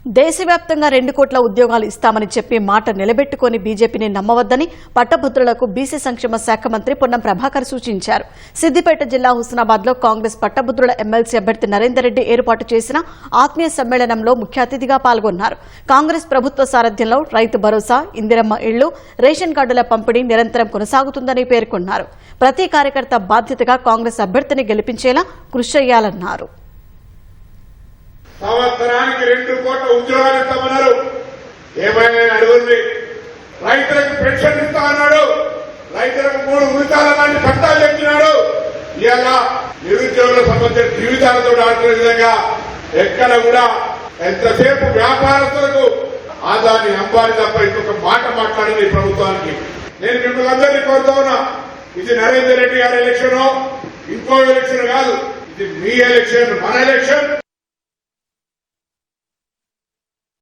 దేశవ్యాప్తంగా 2 కోట్ల ఉద్యోగాలు ఇస్తామని చెప్పి మాట నిలబెట్టుకుని బీజేపీని నమ్మవద్దని పట్టభద్రులకు బీసీ సంక్షేమ శాఖ మంత్రి పొన్నం ప్రభాకర్ సూచించారు. సిద్దిపేట జిల్లా హుస్నాబాద్ లో కాంగ్రెస్ పట్టభద్రుల ఎమ్మెల్సీ అభ్యర్థి నరేందర్ రెడ్డి ఏర్పాటు చేసిన ఆత్మీయ సమ్మేళనంలో ముఖ్య అతిథిగా పాల్గొన్నారు. కాంగ్రెస్ ప్రభుత్వ సారథ్యంలో రైతు భరోసా, ఇందిరమ్మ ఇళ్లు, రేషన్ కార్డుల పంపిణీ నిరంతరం కొనసాగుతుందని పేర్కొన్నారు. ప్రతి కార్యకర్త బాధ్యతగా కాంగ్రెస్ అభ్యర్థిని గెలిపించేలా కృషి చేయాలన్నారు. సంవత్సరానికి 2 కోట్ల ఉద్యోగాలు ఇస్తామన్నారు. ఏమైనా అడుగుంది. రైతులకు పెన్షన్ ఇస్తామన్నాడు. రైతులకు 3 ఉచితాలన్నీ చట్టాలు చెప్పినాడు. ఇవాళ నిరుద్యోగుల సంబంధించిన జీవితాలతో ఆడుతున్న విధంగా ఎక్కడ కూడా ఎంతసేపు వ్యాపారస్తులకు ఆదాని అంబానీ తప్ప ఇంకొక మాట మాట్లాడింది ఈ ప్రభుత్వానికి. నేను మిమ్మల్ని అందరినీ కోరుతా ఉన్నా, ఇది నరేందర్ రెడ్డి గారి ఎలక్షన్, ఇంకో ఎలక్షన్ కాదు. ఇది మీ ఎలక్షన్, మన ఎలక్షన్.